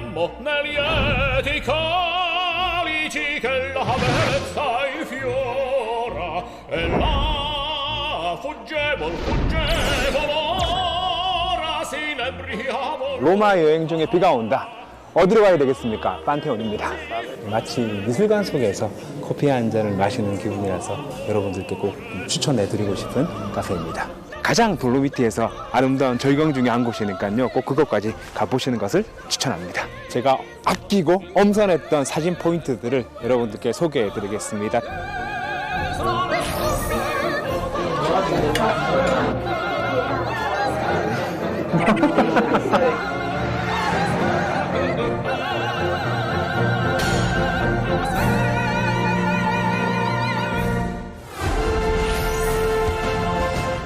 Vedemmo negli eti calici che la bellezza infiora e là fuggevol ora si inebriavol. 로마 여행 중에 비가 온다. 어디로 가야 되겠습니까? 판테온입니다. 마치 미술관 속에서 커피 한 잔을 마시는 기분이라서 여러분들께 꼭 추천해드리고 싶은 카페입니다. 가장 돌로미티에서 아름다운 절경 중에 한 곳이니까요. 꼭 그것까지 가보시는 것을 추천합니다. 제가 아끼고 엄선했던 사진 포인트들을 여러분들께 소개해드리겠습니다.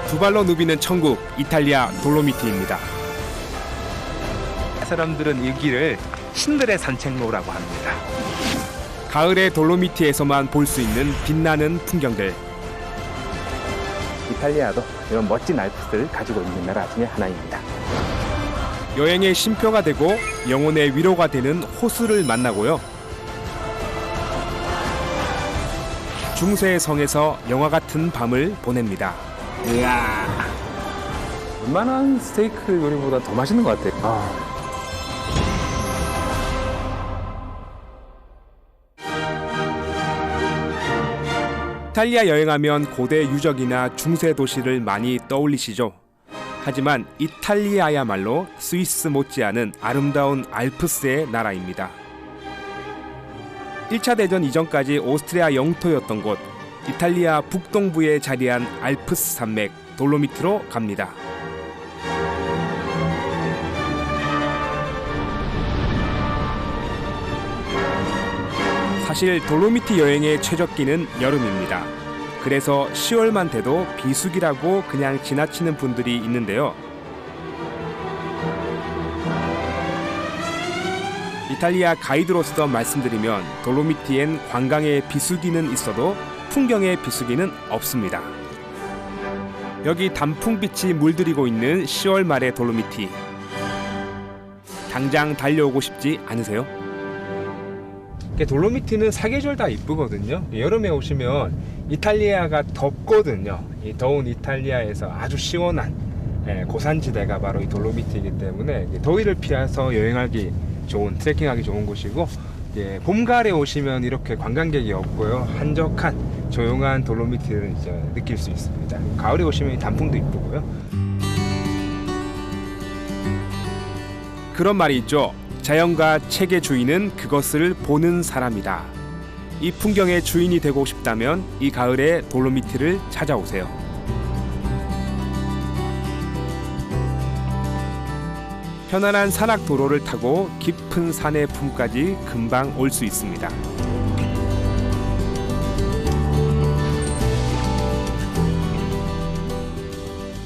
두 발로 누비는 천국, 이탈리아 돌로미티입니다. 사람들은 이 길을 신들의 산책로라고 합니다. 가을의 돌로미티에서만 볼 수 있는 빛나는 풍경들. 이탈리아도 이런 멋진 알프스를 가지고 있는 나라 중에 하나입니다. 여행의 쉼표가 되고 영혼의 위로가 되는 호수를 만나고요. 중세의 성에서 영화 같은 밤을 보냅니다. 이야, 웬만한 스테이크 요리보다 더 맛있는 것 같아요. 이탈리아 여행하면 고대 유적이나 중세 도시를 많이 떠올리시죠? 하지만 이탈리아야말로 스위스 못지않은 아름다운 알프스의 나라입니다. 1차 대전 이전까지 오스트리아 영토였던 곳, 이탈리아 북동부에 자리한 알프스 산맥 돌로미티로 갑니다. 사실 돌로미티 여행의 최적기는 여름입니다. 그래서 10월만 돼도 비수기라고 그냥 지나치는 분들이 있는데요. 이탈리아 가이드로서 말씀드리면 돌로미티엔 관광의 비수기는 있어도 풍경의 비수기는 없습니다. 여기 단풍빛이 물들이고 있는 10월 말의 돌로미티. 당장 달려오고 싶지 않으세요? 돌로미티는 사계절 다 이쁘거든요. 여름에 오시면 이탈리아가 덥거든요. 이 더운 이탈리아에서 아주 시원한 고산지대가 바로 이 돌로미티이기 때문에 더위를 피해서 여행하기 좋은, 트레킹하기 좋은 곳이고, 봄, 가을에 오시면 이렇게 관광객이 없고요. 한적한 조용한 돌로미티를 이제 느낄 수 있습니다. 가을에 오시면 단풍도 이쁘고요. 그런 말이 있죠. 자연과 책의 주인은 그것을 보는 사람이다. 이 풍경의 주인이 되고 싶다면 이 가을에 돌로미티를 찾아오세요. 편안한 산악 도로를 타고 깊은 산의 품까지 금방 올 수 있습니다.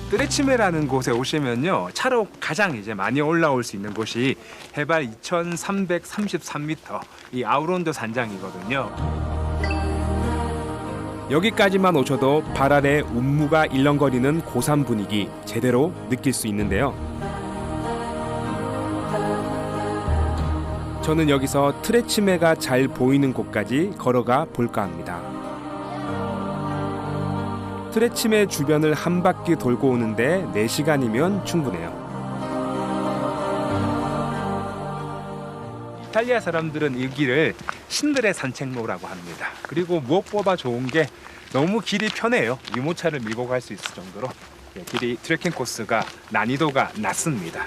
트레치메라는 곳에 오시면요, 차로 가장 이제 많이 올라올 수 있는 곳이 해발 2,333m 이 아우론드 산장이거든요. 여기까지만 오셔도 발 아래 운무가 일렁거리는 고산 분위기 제대로 느낄 수 있는데요. 저는 여기서 트레치메가 잘 보이는 곳까지 걸어가 볼까 합니다. 트레치메 주변을 한 바퀴 돌고 오는데 4시간이면 충분해요. 이탈리아 사람들은 이 길을 신들의 산책로라고 합니다. 그리고 무엇보다 좋은 게 너무 길이 편해요. 유모차를 밀고 갈 수 있을 정도로 길이 트레킹 코스가 난이도가 낮습니다.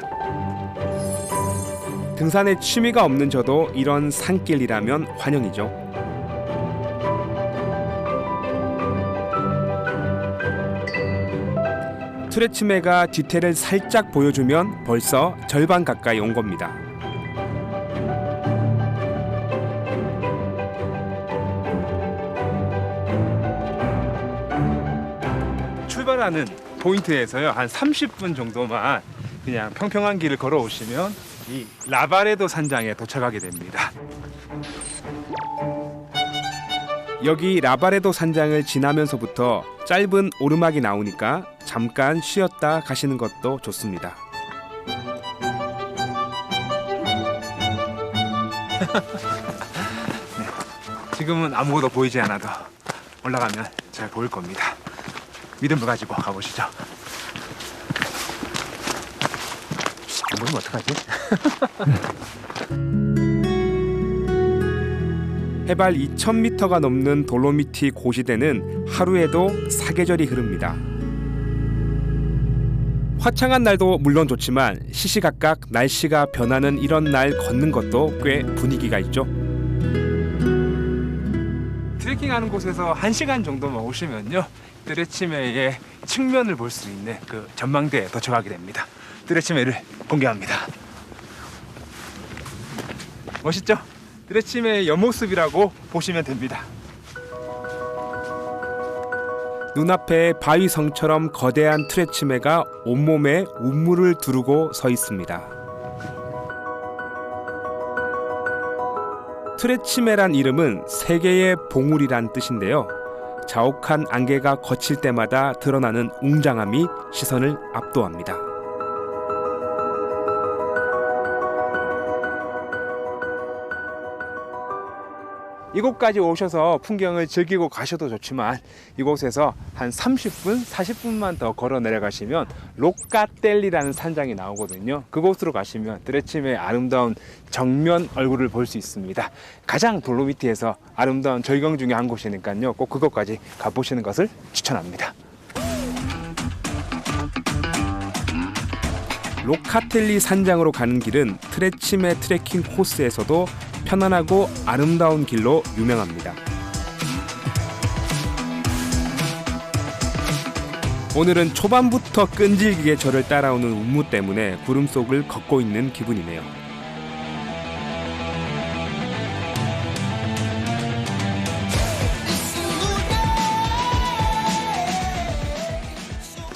등산에 취미가 없는 저도 이런 산길이라면 환영이죠. 트레치메가 뒤태를 살짝 보여주면 벌써 절반 가까이 온 겁니다. 출발하는 포인트에서요, 한 30분 정도만 그냥 평평한 길을 걸어오시면 이 라바레도 산장에 도착하게 됩니다. 여기 라바레도 산장을 지나면서부터 짧은 오르막이 나오니까 잠깐 쉬었다 가시는 것도 좋습니다. 네. 지금은 아무것도 보이지 않아도 올라가면 잘 보일 겁니다. 믿음을 가지고 가보시죠. 안 보이면 어떡하지? 해발 2,000m가 넘는 돌로미티 고시대는 하루에도 사계절이 흐릅니다. 화창한 날도 물론 좋지만 시시각각 날씨가 변하는 이런 날 걷는 것도 꽤 분위기가 있죠. 트레킹하는 곳에서 1시간 정도만 오시면요, 뜨레치메의 측면을 볼 수 있는 그 전망대에 도착하게 됩니다. 뜨레치메를 공개합니다. 멋있죠? 뜨레치메의 옆모습이라고 보시면 됩니다. 눈앞에 바위성처럼 거대한 트레치메가 온몸에 운물을 두르고 서 있습니다. 트레치메란 이름은 세계의 봉우리란 뜻인데요. 자욱한 안개가 거칠 때마다 드러나는 웅장함이 시선을 압도합니다. 이곳까지 오셔서 풍경을 즐기고 가셔도 좋지만 이곳에서 한 30분, 40분만 더 걸어 내려가시면 로카텔리라는 산장이 나오거든요. 그곳으로 가시면 뜨레치메의 아름다운 정면 얼굴을 볼 수 있습니다. 가장 돌로미티에서 아름다운 절경 중에 한 곳이니까요. 꼭 그곳까지 가보시는 것을 추천합니다. 로카텔리 산장으로 가는 길은 트레치메 트레킹 코스에서도 편안하고 아름다운 길로 유명합니다. 오늘은 초반부터 끈질기게 저를 따라오는 운무 때문에 구름 속을 걷고 있는 기분이네요.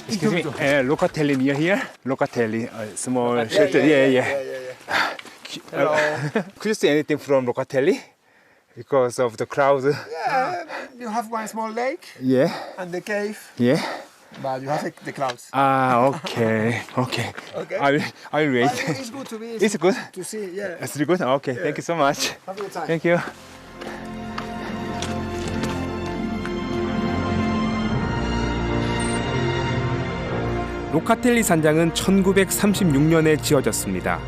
Excuse me, Locatelli near here? Locatelli, small shelter. Yeah. Hello. Could you see anything from Locatelli? Because of the crowd. Yeah, you have one small lake Yeah. and the cave, Yeah. but you have the clouds. Okay. Okay. I'll wait. But it's good to be. It's good. to see. Yeah. It's really good. Okay. Thank you so much. Have a good time. Thank you. 로카텔리 산장은 1936년에 지어졌습니다.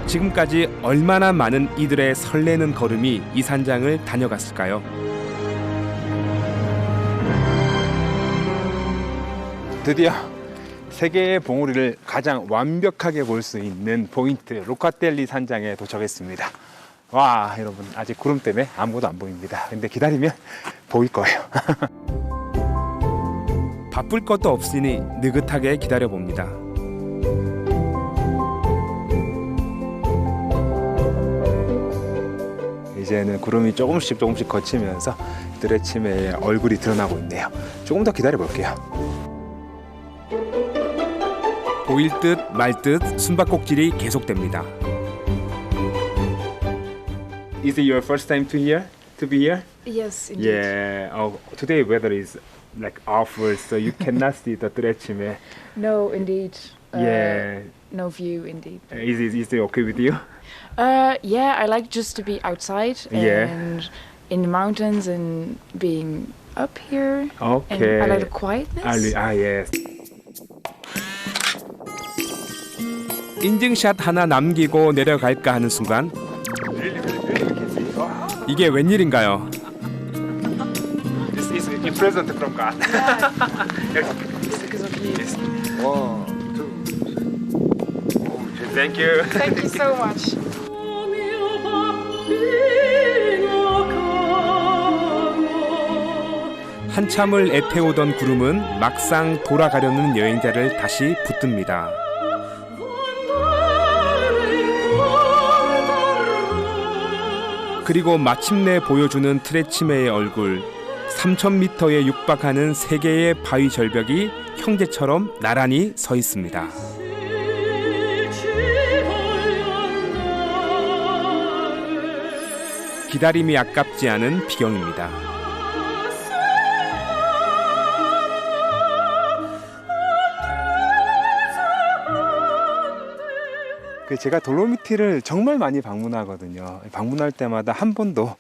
지금까지 얼마나 많은 이들의 설레는 걸음이 이 산장을 다녀갔을까요? 드디어 세계의 봉우리를 가장 완벽하게 볼 수 있는 포인트 로카텔리 산장에 도착했습니다. 와, 여러분 아직 구름 때문에 아무것도 안 보입니다. 근데 기다리면 보일 거예요. 바쁠 것도 없으니 느긋하게 기다려봅니다. 이제는 구름이 조금씩 거치면서 뜨레치메의 얼굴이 드러나고 있네요. 조금 더 기다려 볼게요. 보일 듯 말 듯 숨바꼭질이 계속됩니다. Is it your first time to be here? Yes, indeed. Yeah. Oh, today weather is like awful, so you cannot see the 뜨레치메. No, indeed. Yeah. No view, indeed. Is it okay with you? Yeah, I like just to be outside Yeah. and in the mountains and being up here. Okay. And I like the quietness. yes. 인증샷 하나 남기고 내려갈까 하는 순간 이게 웬일인가요? This is a present from God. It's because of you. One, two. Thank you. Thank you so much. 한참을 애태우던 구름은 막상 돌아가려는 여행자를 다시 붙듭니다. 그리고 마침내 보여주는 트레치메의 얼굴. 3,000m에 육박하는 세 개의 바위 절벽이 형제처럼 나란히 서 있습니다. 기다림이 아깝지 않은 비경입니다. 제가 돌로미티를 정말 많이 방문하거든요. 방문할 때마다 한 번도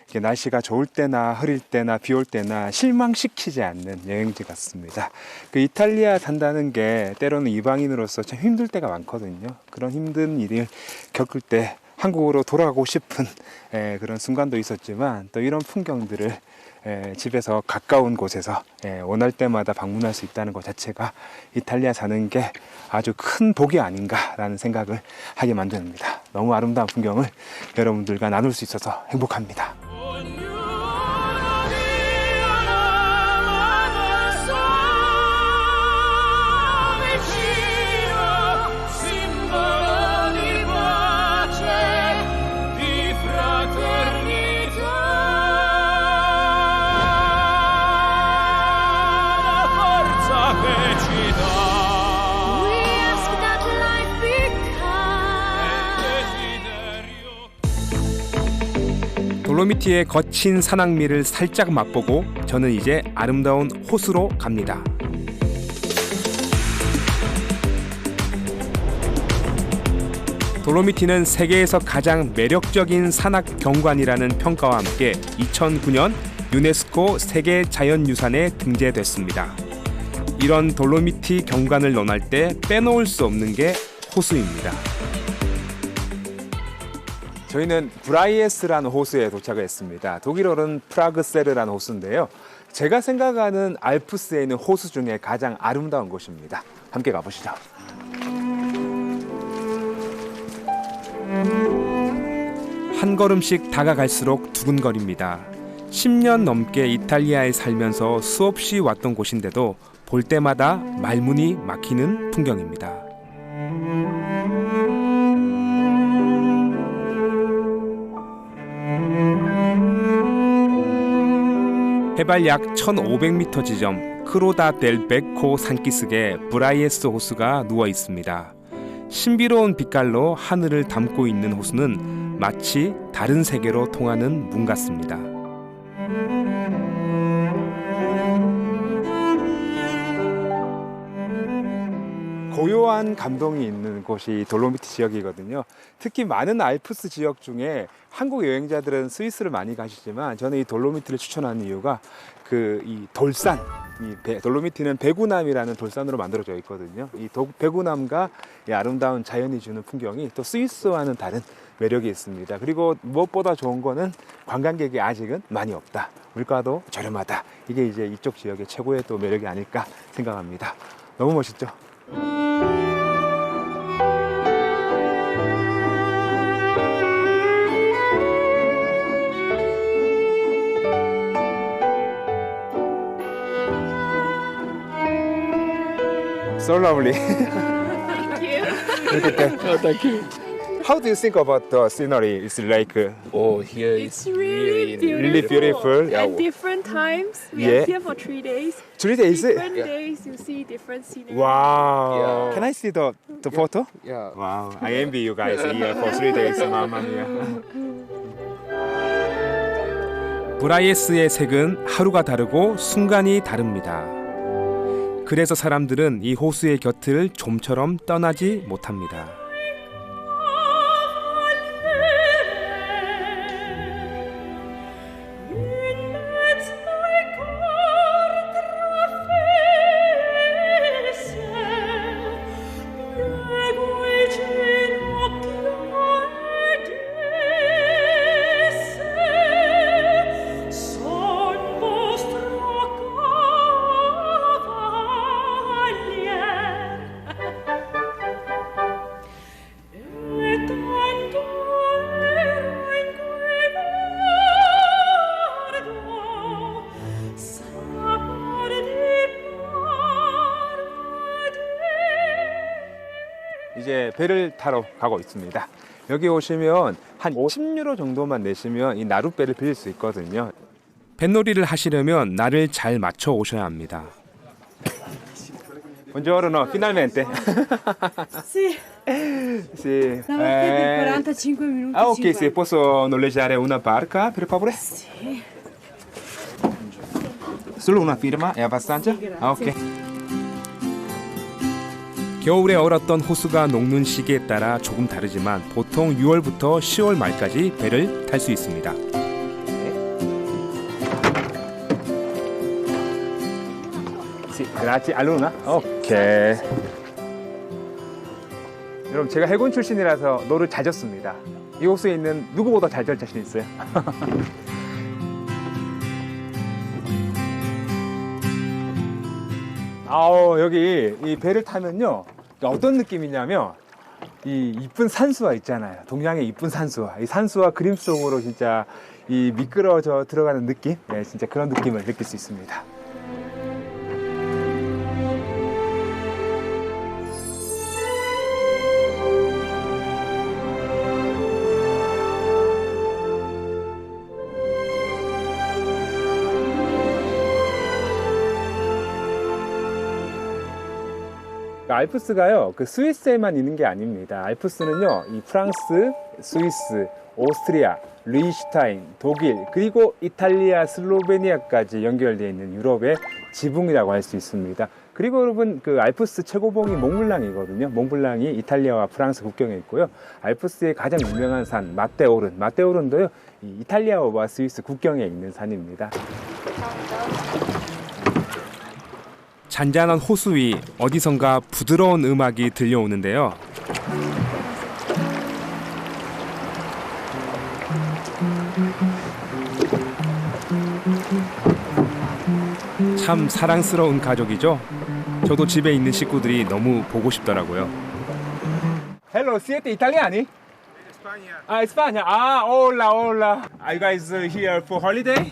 이렇게 날씨가 좋을 때나 흐릴 때나 비 올 때나 실망시키지 않는 여행지 같습니다. 이탈리아 산다는 게 때로는 이방인으로서 참 힘들 때가 많거든요. 그런 힘든 일을 겪을 때 한국으로 돌아가고 싶은 그런 순간도 있었지만 또 이런 풍경들을 집에서 가까운 곳에서 원할 때마다 방문할 수 있다는 것 자체가 이탈리아 사는 게 아주 큰 복이 아닌가라는 생각을 하게 만듭니다. 너무 아름다운 풍경을 여러분들과 나눌 수 있어서 행복합니다. 돌로미티의 거친 산악미를 살짝 맛보고 저는 이제 아름다운 호수로 갑니다. 돌로미티는 세계에서 가장 매력적인 산악 경관이라는 평가와 함께 2009년 유네스코 세계 자연유산에 등재됐습니다. 이런 돌로미티 경관을 논할 때 빼놓을 수 없는 게 호수입니다. 저희는 브라이에스라는 호수에 도착을 했습니다. 독일어는 프라그세르라는 호수인데요. 제가 생각하는 알프스에 있는 호수 중에 가장 아름다운 곳입니다. 함께 가보시죠. 한 걸음씩 다가갈수록 두근거립니다. 10년 넘게 이탈리아에 살면서 수없이 왔던 곳인데도 볼 때마다 말문이 막히는 풍경입니다. 해발 약 1500m 지점 크로다 델 베코 산기슭에 브라이에스 호수가 누워 있습니다. 신비로운 빛깔로 하늘을 담고 있는 호수는 마치 다른 세계로 통하는 문 같습니다. 고요한 감동이 있는 곳이 돌로미티 지역이거든요. 특히 많은 알프스 지역 중에 한국 여행자들은 스위스를 많이 가시지만 저는 이 돌로미티를 추천하는 이유가 이 돌산, 돌로미티는 배구남이라는 돌산으로 만들어져 있거든요. 이 배구남과 이 아름다운 자연이 주는 풍경이 또 스위스와는 다른 매력이 있습니다. 그리고 무엇보다 좋은 거는 관광객이 아직은 많이 없다. 물가도 저렴하다. 이게 이제 이쪽 지역의 최고의 또 매력이 아닐까 생각합니다. 너무 멋있죠? So lovely. Thank you. Look at that. Oh, thank you. How do you think about the scenery? It's like Oh, here It's really beautiful. really beautiful. Yeah. At different times. We Yeah. are here for 3 days. 3 days. Different days you see different scenery. Wow. Yeah. Can I see the photo? Yeah. Wow. I envy you guys here for 3 days. Mamma mia. 브라이에스의 색은 하루가 다르고 순간이 다릅니다. 그래서 사람들은 이 호수의 곁을 좀처럼 떠나지 못합니다. 이제 배를 타러 가고 있습니다. 여기 오시면 한 50유로 정도만 내시면 이 나룻배를 빌릴 수 있거든요. 뱃놀이를 하시려면 날을 잘 맞춰 오셔야 합니다. Buongiorno, finalmente. Sì, Sì. siamo qui per 45 minuti. Ah, ok, 50. se posso noleggiare una barca, per favore? Sì. Solo una firma è abbastanza? Ah, ok. 겨울에 얼었던 호수가 녹는 시기에 따라 조금 다르지만 보통 6월부터 10월 말까지 배를 탈 수 있습니다. 그렇지, 알루나. 오케이. 여러분, 제가 해군 출신이라서 노를 잘 졌습니다. 이 호수에 있는 누구보다 잘 잘 자신 있어요. 여기 이 배를 타면요, 어떤 느낌이냐면 이 이쁜 산수화 있잖아요. 동양의 이쁜 산수화. 이 산수화 그림 속으로 진짜 이 미끄러져 들어가는 느낌, 네, 진짜 그런 느낌을 느낄 수 있습니다. 알프스가요, 그 스위스에만 있는 게 아닙니다. 알프스는요, 이 프랑스, 스위스, 오스트리아, 르이슈타인, 독일, 그리고 이탈리아, 슬로베니아까지 연결되어 있는 유럽의 지붕이라고 할 수 있습니다. 그리고 여러분, 그 알프스 최고봉이 몽블랑이거든요. 몽블랑이 이탈리아와 프랑스 국경에 있고요. 알프스의 가장 유명한 산 마테오른, 마테오른도요, 이 이탈리아와 스위스 국경에 있는 산입니다. 잔잔한 호수 위 어디선가 부드러운 음악이 들려오는데요. 참 사랑스러운 가족이죠. 저도 집에 있는 식구들이 너무 보고 싶더라고요. Hello, siete italiani? España. España. Hola, hola. Are you guys here for holiday?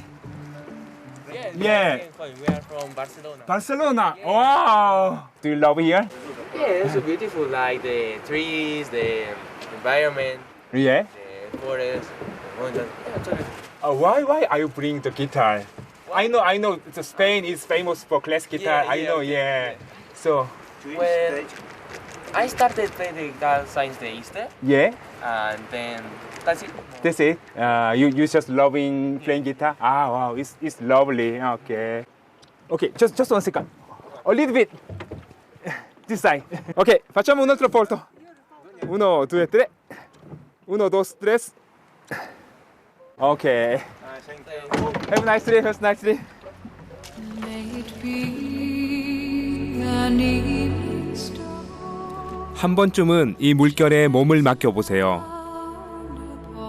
Yeah. We are from Barcelona. Barcelona. Wow. Do you love here? Yeah, it's so beautiful, like the trees, the environment, Yeah. the forest, the mountains. Yeah, it's so beautiful. Why are you bringing the guitar? I know. Spain is famous for classic guitar. Yeah, I know. yeah. So. Well, I started playing the guitar since the Easter, Yeah. and then that's it. That's it. You just loving playing guitar? Wow, it's lovely. Okay, just one second. A little bit. This side. Ok, facciamo un altro volto. 1, 2, 3. 1, 2, 3. Okay. Have a nice day. Have a nice day. 한 번쯤은 이 물결에 몸을 맡겨보세요.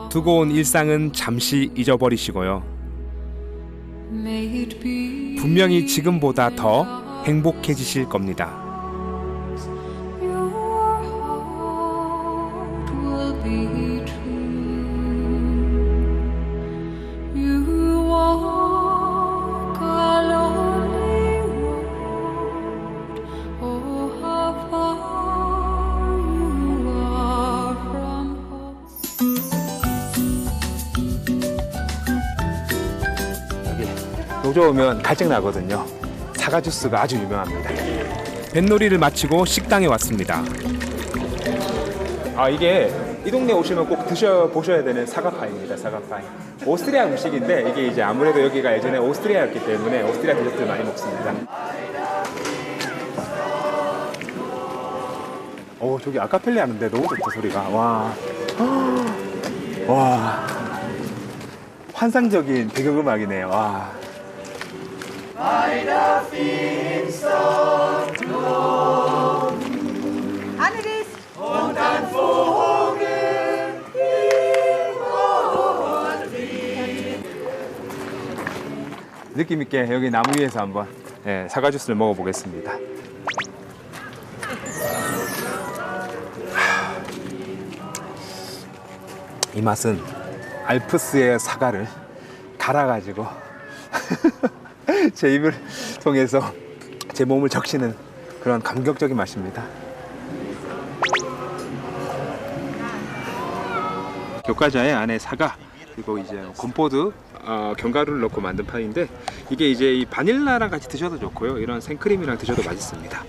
두고 온 일상은 잠시 잊어버리시고요. 분명히 지금보다 더 행복해지실 겁니다. 노조 오면 갈증 나거든요. 사과 주스가 아주 유명합니다. 뱃놀이를 마치고 식당에 왔습니다. 이게 이 동네 오시면 꼭 드셔보셔야 되는 사과파이입니다. 사과파이. 오스트리아 음식인데 이게 이제 아무래도 여기가 예전에 오스트리아였기 때문에 오스트리아 디저트를 많이 먹습니다. 저기 아카펠레 하는데 너무 좋다 소리가. 와. 환상적인 배경음악이네요. 와. 느낌 있게 여기 나무 위에서 한번 사과 주스를 먹어보겠습니다. 이 맛은 알프스의 사과를 갈아가지고 제 입을 통해서 제 몸을 적시는 그런 감격적인 맛입니다. 교과자의 안에 사과 그리고 이제 건포도 견과류를 넣고 만든 파인데 이게 이제 이 바닐라랑 같이 드셔도 좋고요. 이런 생크림이랑 드셔도 맛있습니다.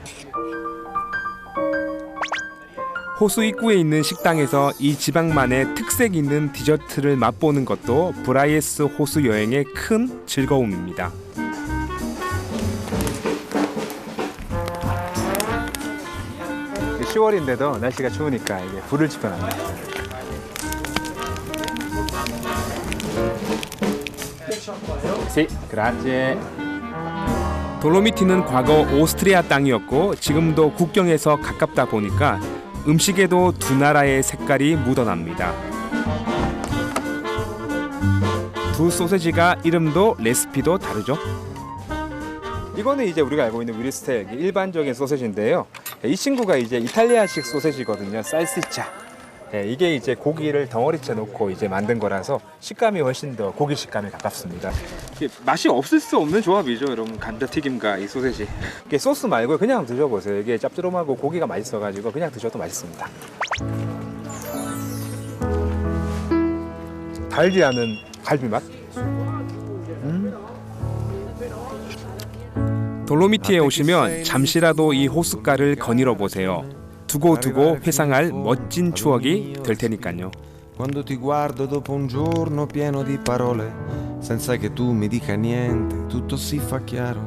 호수 입구에 있는 식당에서 이 지방만의 특색 있는 디저트를 맛보는 것도 브라이에스 호수 여행의 큰 즐거움입니다. 10월인데도 날씨가 추우니까 이게 불을 지펴놨네요. 시, 그라zie. 돌로미티는 과거 오스트리아 땅이었고 지금도 국경에서 가깝다 보니까 음식에도 두 나라의 색깔이 묻어납니다. 두 소세지가 이름도 레시피도 다르죠. 이거는 이제 우리가 알고 있는 위르스텔 일반적인 소세지인데요. 이 친구가 이제 이탈리아식 소세지거든요. 살시차. 이게 이제 고기를 덩어리째 놓고 이제 만든 거라서 식감이 훨씬 더 고기 식감에 가깝습니다. 맛이 없을 수 없는 조합이죠, 여러분. 감자튀김과 이 소세지. 이게 소스 말고 그냥 드셔보세요. 이게 짭조름하고 고기가 맛있어가지고 그냥 드셔도 맛있습니다. 달지 않은 갈비 맛. 돌로미티에 오시면 잠시라도 이 호숫가를 거닐어 보세요. 두고두고 회상할 멋진 추억이 될 테니까요. Quando ti guardo dopo un giorno pieno di parole, senza che tu mi dica niente, tutto si fa chiaro.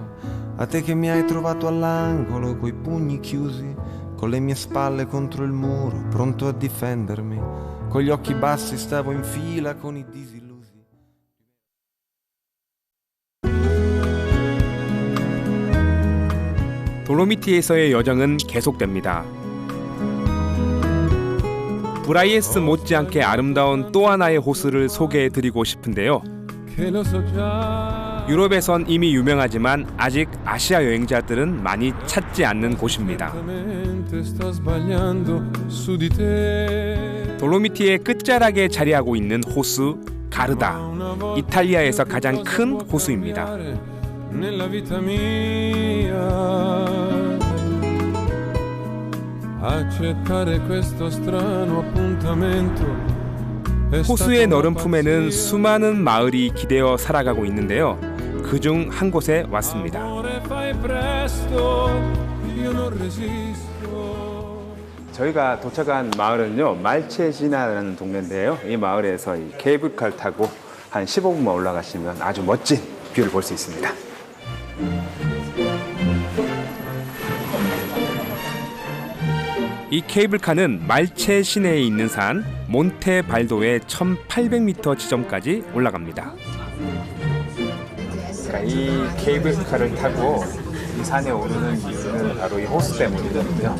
A te che mi hai trovato all'angolo, coi pugni chiusi, con le mie spalle contro il muro, pronto a difendermi. Con gli occhi bassi stavo in fila con i disillusi. 돌로미티에서의 여정은 계속됩니다. 브라이에스 못지않게 아름다운 또 하나의 호수를 소개해드리고 싶은데요. 유럽에선 이미 유명하지만 아직 아시아 여행자들은 많이 찾지 않는 곳입니다. 돌로미티의 끝자락에 자리하고 있는 호수 가르다. 이탈리아에서 가장 큰 호수입니다. 호수의 너른 품에는 수많은 마을이 기대어 살아가고 있는데요. 그중 한 곳에 왔습니다. 저희가 도착한 마을은요, 말체지나라는 동네인데요. 이 마을에서 이 케이블카를 타고 한 15분만 올라가시면 아주 멋진 뷰를 볼 수 있습니다. 이 케이블카는 말체 시내에 있는 산 몬테발도의 1800m 지점까지 올라갑니다. 이 케이블카를 타고 이 산에 오르는 이유는 바로 이 호수 때문이거든요.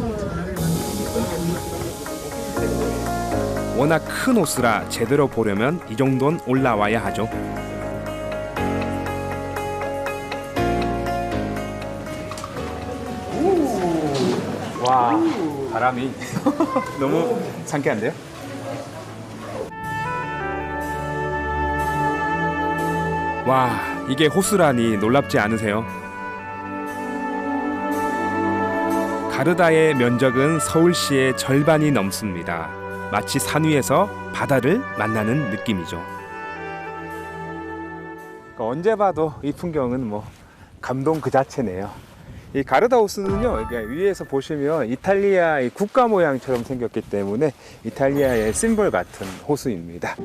워낙 큰 호수라 제대로 보려면 이 정도는 올라와야 하죠. 와, 바람이 너무 상쾌한데요? 와, 이게 호수라니 놀랍지 않으세요? 가르다의 면적은 서울시의 절반이 넘습니다. 마치 산 위에서 바다를 만나는 느낌이죠. 언제 봐도 이 풍경은 뭐 감동 그 자체네요. 이 가르다 호수는요, 위에서 보시면 이탈리아의 국가 모양처럼 생겼기 때문에 이탈리아의 심볼 같은 호수입니다.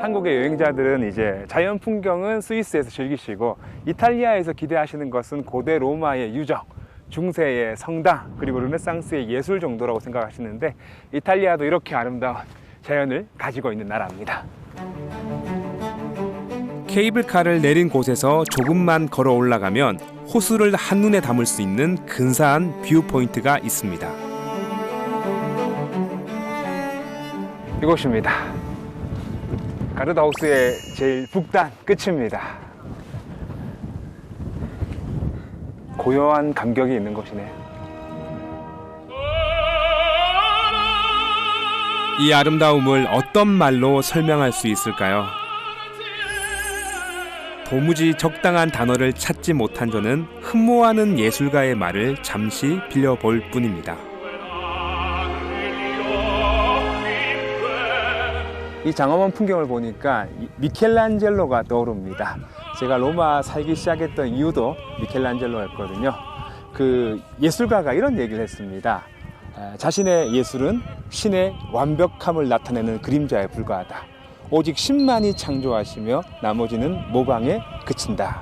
한국의 여행자들은 이제 자연 풍경은 스위스에서 즐기시고 이탈리아에서 기대하시는 것은 고대 로마의 유적, 중세의 성당, 그리고 르네상스의 예술 정도라고 생각하시는데 이탈리아도 이렇게 아름다운 자연을 가지고 있는 나라입니다. 케이블카를 내린 곳에서 조금만 걸어 올라가면 호수를 한눈에 담을 수 있는 근사한 뷰 포인트가 있습니다. 이곳입니다. 가르다 호수의 제일 북단 끝입니다. 고요한 감격이 있는 곳이네요. 이 아름다움을 어떤 말로 설명할 수 있을까요? 도무지 적당한 단어를 찾지 못한 저는 흠모하는 예술가의 말을 잠시 빌려볼 뿐입니다. 이 장엄한 풍경을 보니까 미켈란젤로가 떠오릅니다. 제가 로마 살기 시작했던 이유도 미켈란젤로였거든요. 그 예술가가 이런 얘기를 했습니다. 자신의 예술은 신의 완벽함을 나타내는 그림자에 불과하다. 오직 신만이 창조하시며 나머지는 모방에 그친다.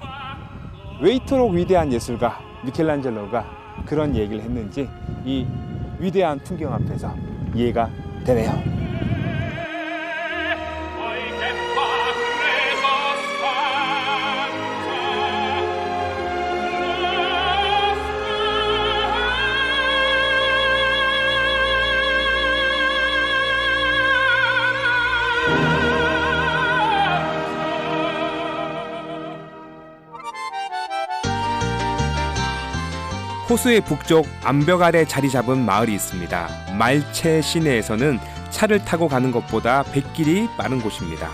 왜 이토록 위대한 예술가 미켈란젤로가 그런 얘기를 했는지 이 위대한 풍경 앞에서 이해가 되네요. 호수의 북쪽 암벽 아래 자리 잡은 마을이 있습니다. 말체 시내에서는 차를 타고 가는 것보다 백길이 빠른 곳입니다.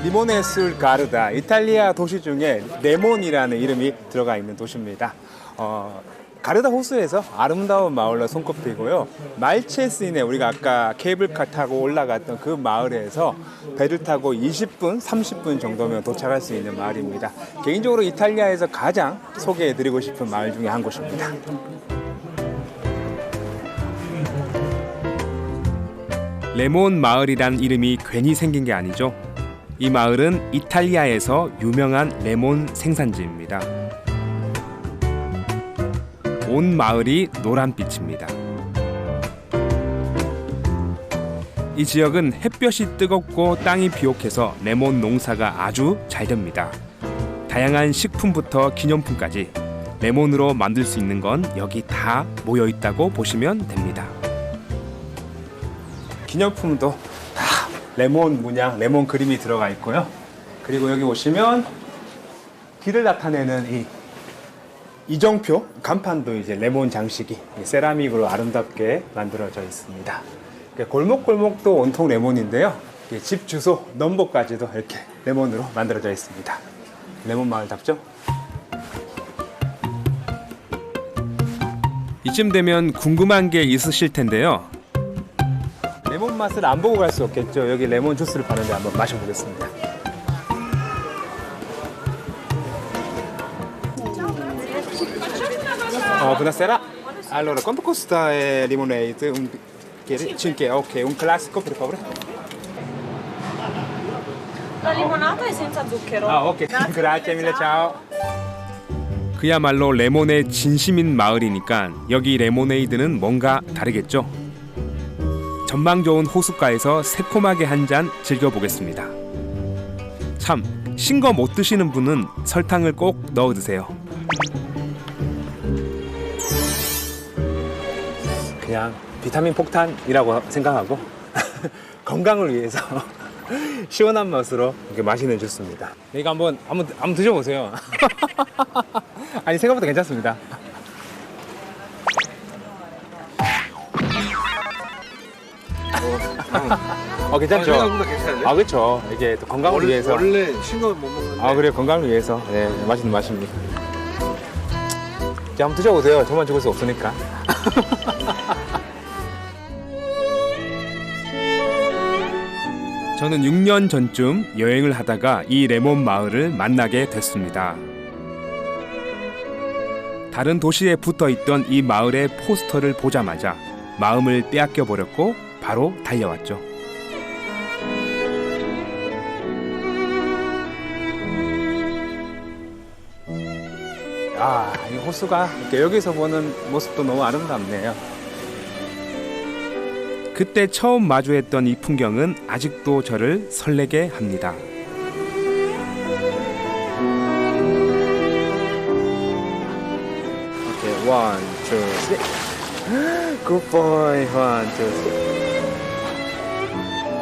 리모네 술 가르다, 이탈리아 도시 중에 레몬이라는 이름이 들어가 있는 도시입니다. 가르다 호수에서 아름다운 마을로 손꼽히고요. 말체시내, 우리가 아까 케이블카 타고 올라갔던 그 마을에서 배를 타고 20분, 30분 정도면 도착할 수 있는 마을입니다. 개인적으로 이탈리아에서 가장 소개해드리고 싶은 마을 중에 한 곳입니다. 레몬 마을이란 이름이 괜히 생긴 게 아니죠. 이 마을은 이탈리아에서 유명한 레몬 생산지입니다. 온 마을이 노란빛입니다. 이 지역은 햇볕이 뜨겁고 땅이 비옥해서 레몬 농사가 아주 잘 됩니다. 다양한 식품부터 기념품까지 레몬으로 만들 수 있는 건 여기 다 모여 있다고 보시면 됩니다. 기념품도 다 레몬 문양, 레몬 그림이 들어가 있고요. 그리고 여기 오시면 길을 나타내는 이정표 간판도 이제 레몬 장식이 세라믹으로 아름답게 만들어져 있습니다. 골목골목도 온통 레몬인데요. 집 주소, 넘버까지도 이렇게 레몬으로 만들어져 있습니다. 레몬 마을답죠? 이쯤 되면 궁금한 게 있으실 텐데요. 레몬 맛을 안 보고 갈 수 없겠죠. 여기 레몬 주스를 파는데 한번 마셔보겠습니다. Buonasera. Allora, quanto costa il limonade? 5, ok, un classico per favore. La limonata è senza zucchero. Ok, grazie mille, ciao. 그야말로 레몬의 진심인 마을이니까 여기 레모네이드는 뭔가 다르겠죠. 전망 좋은 호숫가에서 새콤하게 한 잔 즐겨보겠습니다. 참, 신 거 못 드시는 분은 설탕을 꼭 넣어 드세요. 그냥 비타민 폭탄이라고 생각하고 건강을 위해서 시원한 맛으로 이렇게 마시는 주스입니다. 이거 한번 드셔보세요. 아니, 생각보다 괜찮습니다. 괜찮죠? 생각보다 괜찮은데? 그렇죠. 이게 또 건강을 위해서. 원래 싱거 못 먹는데. 그래요. 건강을 위해서. 네, 맛있는 맛입니다. 한번 드셔보세요. 저만 죽을 수 없으니까. 저는 6년 전쯤 여행을 하다가 이 레몬 마을을 만나게 됐습니다. 다른 도시에 붙어있던 이 마을의 포스터를 보자마자 마음을 빼앗겨 버렸고 바로 달려왔죠. 이 호수가 이렇게 여기서 보는 모습도 너무 아름답네요. 그때 처음 마주했던 이 풍경은 아직도 저를 설레게 합니다. 오케이, 1, 2, 3. Good boy. 1, 2, 3.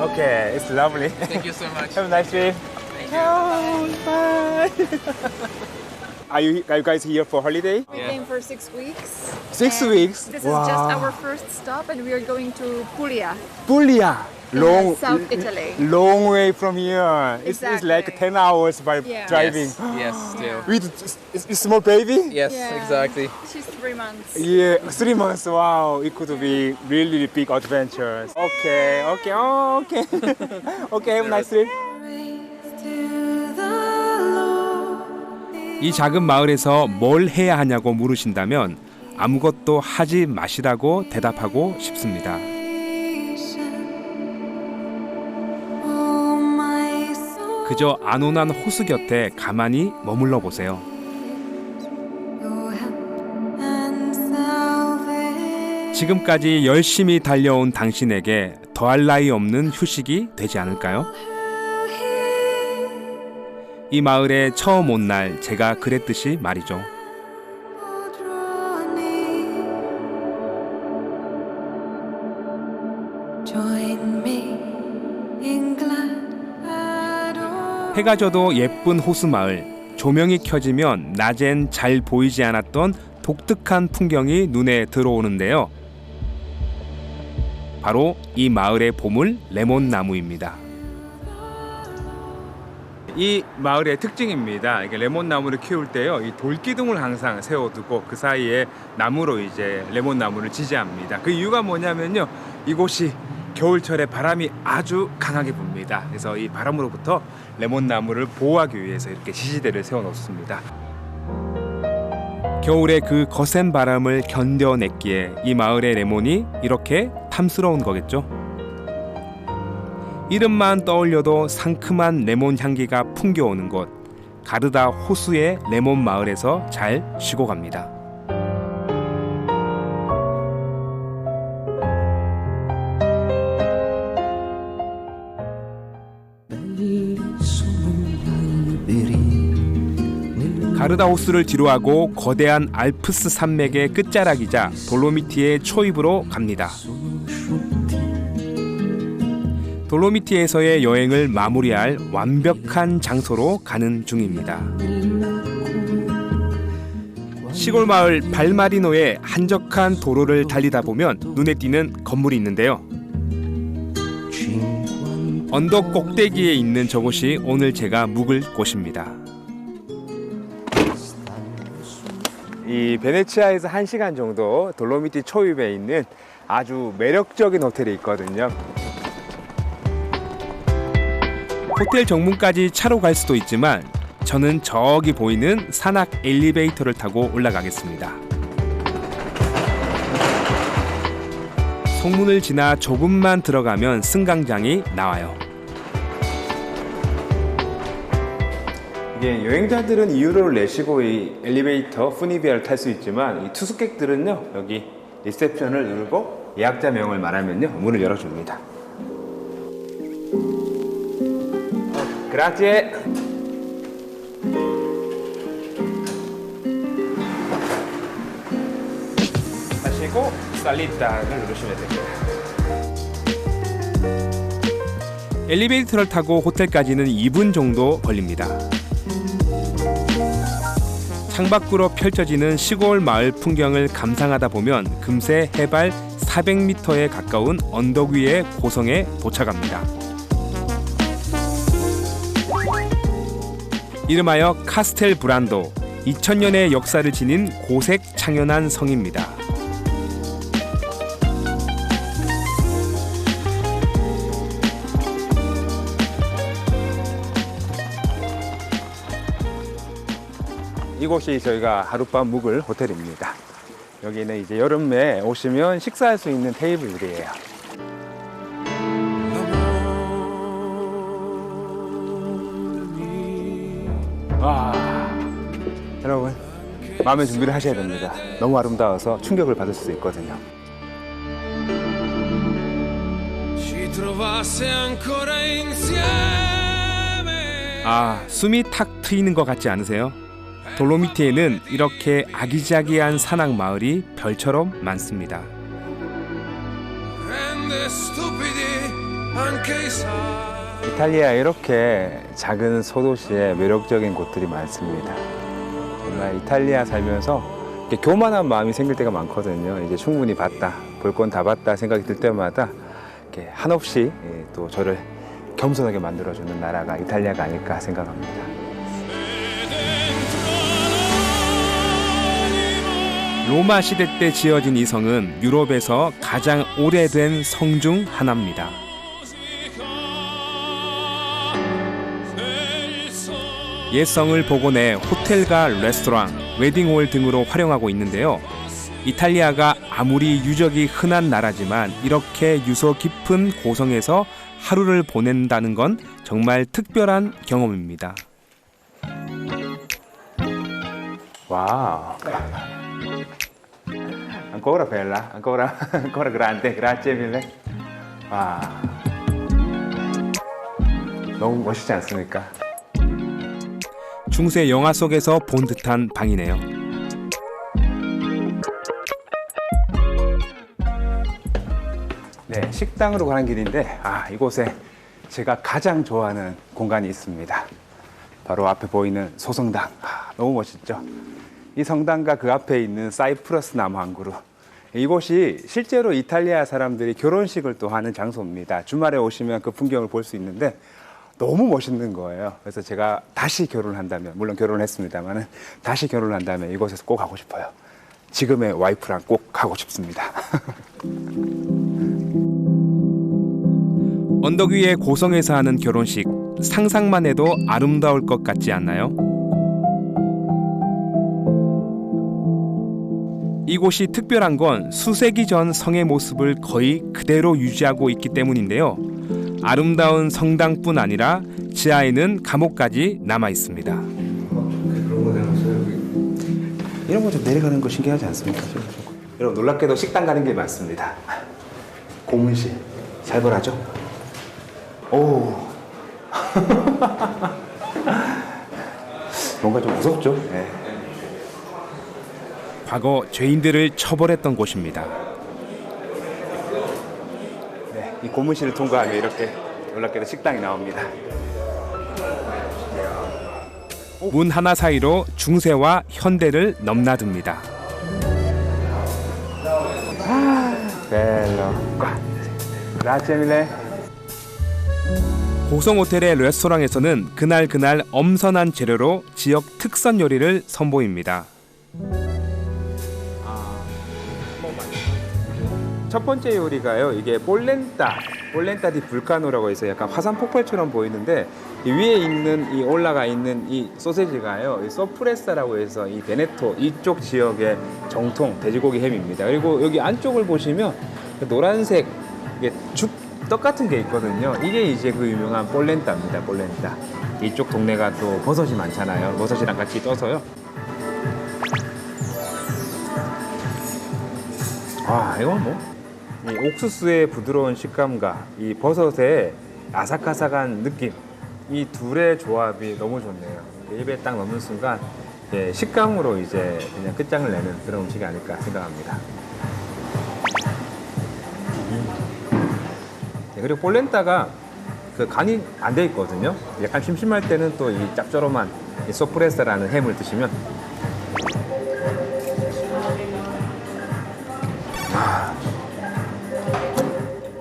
Okay, it's lovely. Thank you so much. Have a nice trip. Ciao, bye. Are you guys here for holiday? We came for 6 weeks. 6 and weeks? This Wow. is just our first stop, and we are going to Puglia, Puglia. in South Italy. Long way from here. It's like Exactly. 10 hours by Yeah. driving. Yes, still. With a small baby? Yes, Yeah. exactly. She's 3 months. Yeah, 3 months. Wow, it could be really big adventures. Okay. Okay, have a nice trip. 이 작은 마을에서 뭘 해야 하냐고 물으신다면 아무것도 하지 마시라고 대답하고 싶습니다. 그저 안온한 호수 곁에 가만히 머물러 보세요. 지금까지 열심히 달려온 당신에게 더할 나위 없는 휴식이 되지 않을까요? 이 마을에 처음 온 날 제가 그랬듯이 말이죠. 해가 져도 예쁜 호수마을, 조명이 켜지면 낮엔 잘 보이지 않았던 독특한 풍경이 눈에 들어오는데요. 바로 이 마을의 보물 레몬나무입니다. 이 마을의 특징입니다. 이게 레몬나무를 키울 때요, 이 돌기둥을 항상 세워두고 그 사이에 나무로 이제 레몬나무를 지지합니다. 그 이유가 뭐냐면요, 이곳이 겨울철에 바람이 아주 강하게 붑니다. 그래서 이 바람으로부터 레몬나무를 보호하기 위해서 이렇게 지지대를 세워놓습니다. 겨울에 그 거센 바람을 견뎌냈기에 이 마을의 레몬이 이렇게 탐스러운 거겠죠. 이름만 떠올려도 상큼한 레몬 향기가 풍겨오는 곳, 가르다 호수의 레몬 마을에서 잘 쉬고 갑니다. 가르다 호수를 뒤로하고 거대한 알프스 산맥의 끝자락이자 돌로미티의 초입으로 갑니다. 돌로미티에서의 여행을 마무리할 완벽한 장소로 가는 중입니다. 시골 마을 발마리노의 한적한 도로를 달리다 보면 눈에 띄는 건물이 있는데요. 언덕 꼭대기에 있는 저곳이 오늘 제가 묵을 곳입니다. 이 베네치아에서 1시간 정도 돌로미티 초입에 있는 아주 매력적인 호텔이 있거든요. 호텔 정문까지 차로 갈 수도 있지만 저는 저기 보이는 산악 엘리베이터를 타고 올라가겠습니다. 성문을 지나 조금만 들어가면 승강장이 나와요. 이게 여행자들은 이유를 내시고 이 엘리베이터 푸니비아를 탈 수 있지만 이 투숙객들은요, 여기 리셉션을 누르고 예약자 명을 말하면요, 문을 열어줍니다. 그라지에. 하시고 살리타를 누르시면 됩니다. 엘리베이터를 타고 호텔까지는 2분 정도 걸립니다. 창밖으로 펼쳐지는 시골 마을 풍경을 감상하다 보면 금세 해발 400m에 가까운 언덕 위의 고성에 도착합니다. 이름하여 카스텔 브란도, 2000년의 역사를 지닌 고색 창연한 성입니다. 이곳이 저희가 하룻밤 묵을 호텔입니다. 여기는 이제 여름에 오시면 식사할 수 있는 테이블들이에요. 와, 여러분 마음의 준비를 하셔야 됩니다. 너무 아름다워서 충격을 받을 수 있거든요. 아, 숨이 탁 트이는 것 같지 않으세요? 돌로미티에는 이렇게 아기자기한 산악 마을이 별처럼 많습니다. 이탈리아에 이렇게 작은 소도시에 매력적인 곳들이 많습니다. 정말 이탈리아 살면서 이렇게 교만한 마음이 생길 때가 많거든요. 이제 충분히 봤다, 볼 건 다 봤다 생각이 들 때마다 이렇게 한없이 또 저를 겸손하게 만들어주는 나라가 이탈리아가 아닐까 생각합니다. 로마 시대 때 지어진 이 성은 유럽에서 가장 오래된 성 중 하나입니다. 옛 성을 복원해 호텔과 레스토랑, 웨딩홀 등으로 활용하고 있는데요. 이탈리아가 아무리 유적이 흔한 나라지만 이렇게 유서 깊은 고성에서 하루를 보낸다는 건 정말 특별한 경험입니다. Wow. Ancora bella, ancora grande, grazie mille. 와. 너무 멋있지 않습니까? 중세 영화 속에서 본 듯한 방이네요. 네, 식당으로 가는 길인데 이곳에 제가 가장 좋아하는 공간이 있습니다. 바로 앞에 보이는 소성당. 너무 멋있죠? 이 성당과 그 앞에 있는 사이프러스 나무 한 그루. 이곳이 실제로 이탈리아 사람들이 결혼식을 또 하는 장소입니다. 주말에 오시면 그 풍경을 볼 수 있는데 너무 멋있는 거예요. 그래서 제가 다시 결혼을 한다면, 물론 결혼을 했습니다만 다시 결혼을 한다면 이곳에서 꼭 하고 싶어요. 지금의 와이프랑 꼭 하고 싶습니다. 언덕 위의 고성에서 하는 결혼식, 상상만 해도 아름다울 것 같지 않나요? 이곳이 특별한 건 수세기 전 성의 모습을 거의 그대로 유지하고 있기 때문인데요. 아름다운 성당뿐 아니라 지하에는 감옥까지 남아 있습니다. 이런 거 좀 내려가는 거 신기하지 않습니까? 여러분 놀랍게도 식당 가는 게 많습니다. 고문실 살벌하죠? 오. 뭔가 좀 무섭죠? 네. 과거 죄인들을 처벌했던 곳입니다. 네, 이 고문실을 통과하면 이렇게 놀랍게도 식당이 나옵니다. 문 하나 사이로 중세와 현대를 넘나듭니다. bello. Grazie mille. 고성 호텔의 레스토랑에서는 그날 엄선한 재료로 지역 특선 요리를 선보입니다. 첫 번째 요리가요. 이게 볼렌타 디 불카노라고 해서 약간 화산 폭발처럼 보이는데 이 위에 있는 이 올라가 있는 이 소세지가요. 이 소프레사라고 해서 이 베네토 이쪽 지역의 정통 돼지고기 햄입니다. 그리고 여기 안쪽을 보시면 노란색 이게 떡 같은 게 있거든요. 이게 이제 그 유명한 볼렌타입니다. 볼렌타. 이쪽 동네가 또 버섯이 많잖아요. 버섯이랑 같이 떠서요. 이건 뭐? 이 옥수수의 부드러운 식감과 이 버섯의 아삭아삭한 느낌, 이 둘의 조합이 너무 좋네요. 입에 딱 넣는 순간 식감으로 이제 그냥 끝장을 내는 그런 음식이 아닐까 생각합니다. 그리고 볼렌타가 그 간이 안 돼 있거든요. 약간 심심할 때는 또 이 짭조름한 이 소프레사라는 햄을 드시면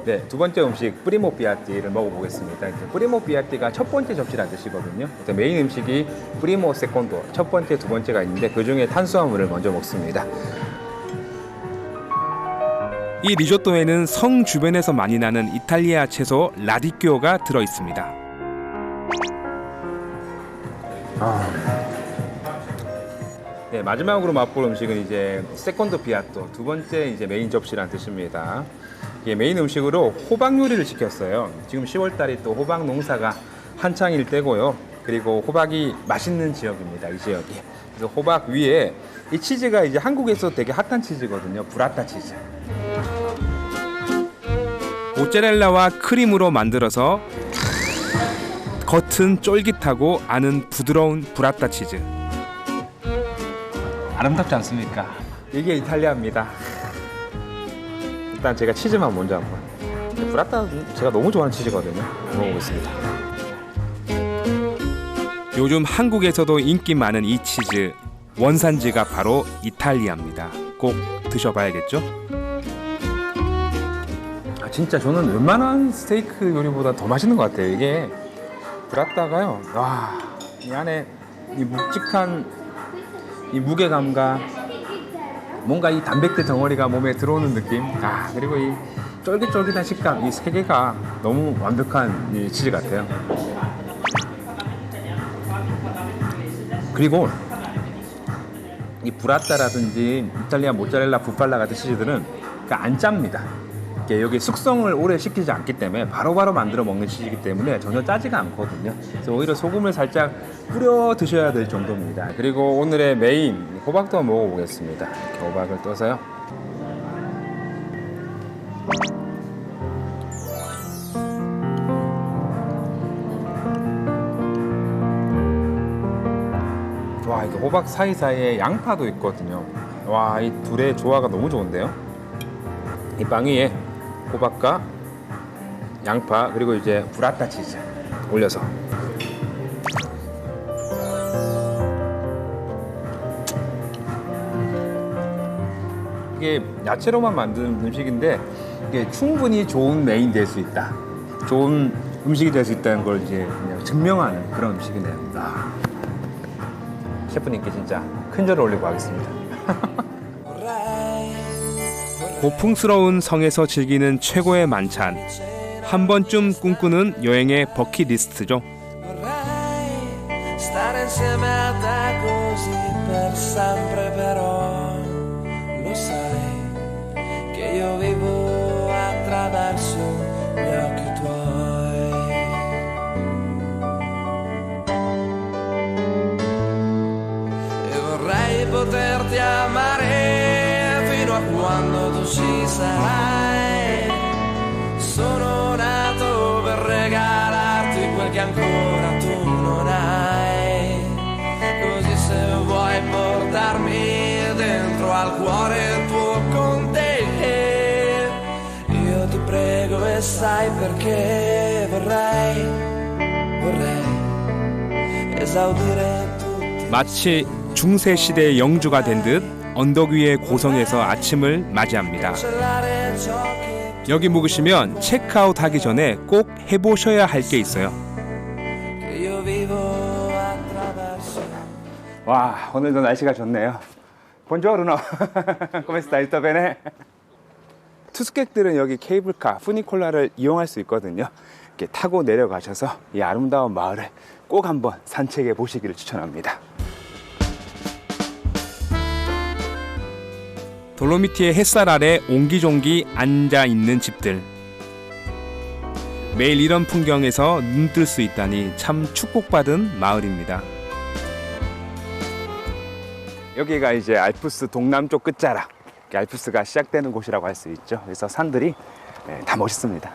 네, 두 번째 음식 프리모 비아띠를 먹어보겠습니다. 프리모 비아띠가 첫 번째 접시라는 뜻이거든요. 메인 음식이 프리모 세콘도, 첫 번째, 두 번째가 있는데 그 중에 탄수화물을 먼저 먹습니다. 이 리조또에는 성 주변에서 많이 나는 이탈리아 채소 라디큐오가 들어 있습니다. 네, 마지막으로 맛볼 음식은 이제 세콘도 비아또, 두 번째 이제 메인 접시라는 뜻입니다. 이게 메인 음식으로 호박 요리를 시켰어요. 지금 10월달이 또 호박 농사가 한창일 때고요. 그리고 호박이 맛있는 지역입니다. 이 지역이. 그래서 호박 위에 이 치즈가 이제 한국에서 되게 핫한 치즈거든요. 브라타 치즈. 모짜렐라와 크림으로 만들어서 겉은 쫄깃하고 안은 부드러운 브라타 치즈. 아름답지 않습니까? 이게 이탈리아입니다. 일단 제가 치즈만 먼저 한번. 브라타 제가 너무 좋아하는 치즈거든요. 먹어보겠습니다. 요즘 한국에서도 인기 많은 이 치즈, 원산지가 바로 이탈리아입니다. 꼭 드셔봐야겠죠? 진짜 저는 웬만한 스테이크 요리보다 더 맛있는 것 같아요. 이게 브라타가요. 와, 이 안에 이 묵직한 이 무게감과 뭔가 이 단백질 덩어리가 몸에 들어오는 느낌. 그리고 이 쫄깃쫄깃한 식감, 이 세 개가 너무 완벽한 이 치즈 같아요. 그리고 이 브라타라든지 이탈리아 모짜렐라 부팔라 같은 치즈들은 그러니까 안 짭니다. 이게 여기 숙성을 오래 시키지 않기 때문에 바로바로 만들어 먹는 치즈이기 때문에 전혀 짜지가 않거든요. 그래서 오히려 소금을 살짝 뿌려 드셔야 될 정도입니다. 그리고 오늘의 메인 호박도 한번 먹어보겠습니다. 이렇게 호박을 떠서요. 와, 이거 호박 사이사이에 양파도 있거든요. 와, 이 둘의 조화가 너무 좋은데요. 이 빵 위에 호박과 양파 그리고 이제 브라타 치즈 올려서 이게 야채로만 만든 음식인데 이게 충분히 좋은 메인 될 수 있다, 좋은 음식이 될 수 있다는 걸 이제 그냥 증명하는 그런 음식이네요. 아, 셰프님께 진짜 큰절을 올리고 가겠습니다. 고풍스러운 성에서 즐기는 최고의 만찬, 한 번쯤 꿈꾸는 여행의 버킷리스트죠. Stare insieme a te così per sempre, però lo sai che io vivo attraverso gli occhi tuoi. E vorrei poterti amare fino a quando tu ci sarai. Sono nato per regalarti quel che ancora tu non hai. Così se vuoi portarmi dentro al cuore tuo con te, io ti prego e sai perché vorrei esaudire tutti. 마치 중세 시대의 영주가 된 듯 언덕 위의 고성에서 아침을 맞이합니다. 여기 묵으시면 체크아웃 하기 전에 꼭 해보셔야 할 게 있어요. 와, 오늘도 날씨가 좋네요. Buongiorno. Come stai? Tutto bene? 투숙객들은 여기 케이블카, 푸니콜라를 이용할 수 있거든요. 이렇게 타고 내려가셔서 이 아름다운 마을을 꼭 한번 산책해 보시기를 추천합니다. 돌로미티의 햇살 아래 옹기종기 앉아 있는 집들. 매일 이런 풍경에서 눈 뜰 수 있다니 참 축복받은 마을입니다. 여기가 이제 알프스 동남쪽 끝자락, 알프스가 시작되는 곳이라고 할 수 있죠. 그래서 산들이 다 멋있습니다.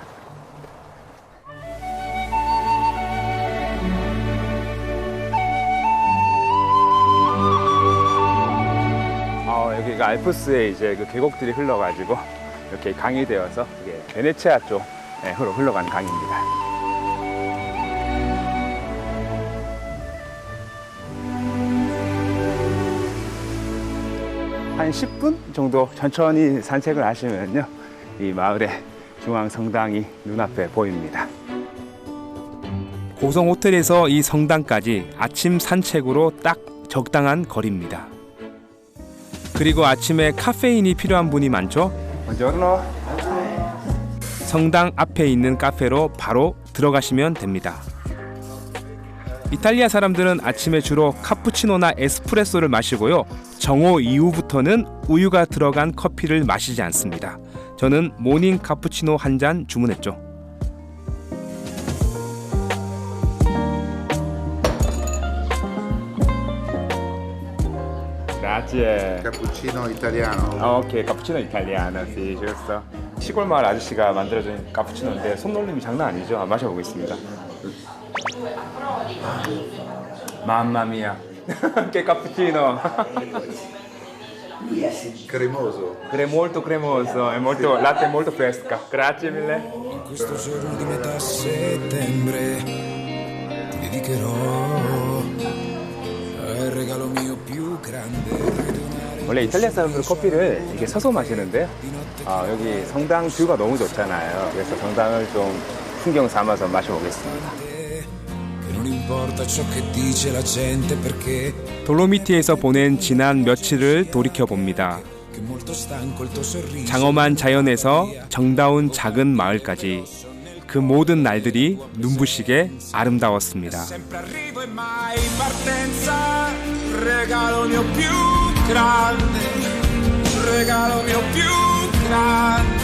여기가 알프스에 이제 그 계곡들이 흘러가지고 이렇게 강이 되어서 이게 베네치아 쪽으로 흘러가는 강입니다. 한 10분 정도 천천히 산책을 하시면요, 이 마을의 중앙 성당이 눈앞에 보입니다. 고성 호텔에서 이 성당까지 아침 산책으로 딱 적당한 거리입니다. 그리고 아침에 카페인이 필요한 분이 많죠. Buongiorno. 성당 앞에 있는 카페로 바로 들어가시면 됩니다. 이탈리아 사람들은 아침에 주로 카푸치노나 에스프레소를 마시고요. 정오 이후부터는 우유가 들어간 커피를 마시지 않습니다. 저는 모닝 카푸치노 한 잔 주문했죠. Grazie. Cappuccino italiano. 오케이, 카푸치노 이탈리아노, sì, giusto. 시골 마을 아저씨가 만들어준 카푸치노인데 손놀림이 장난 아니죠. 한번 마셔보겠습니다. 맘마미야. che cappuccino. Cremoso. Molto cremoso e molto latte molto fresca. Grazie mille. In questo giorno di metà settembre ti dedicherò al regalo mio più grande. 원래 이탈리아 사람들은 커피를 이렇게 서서 마시는데 여기 성당 뷰가 너무 좋잖아요. 그래서 성당을 좀 풍경 삼아서 마셔보겠습니다. 돌로미티에서 보낸 지난 며칠을 돌이켜봅니다. 장엄한 자연에서 정다운 작은 마을까지 그 모든 날들이 눈부시게 아름다웠습니다. grande, il regalo mio più grande.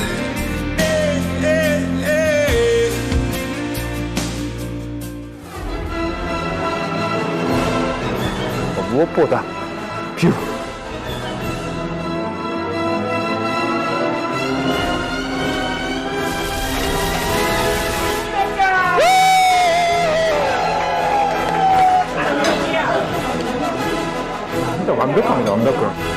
무엇보다 뷰. 진짜 완벽합니다, 완벽해.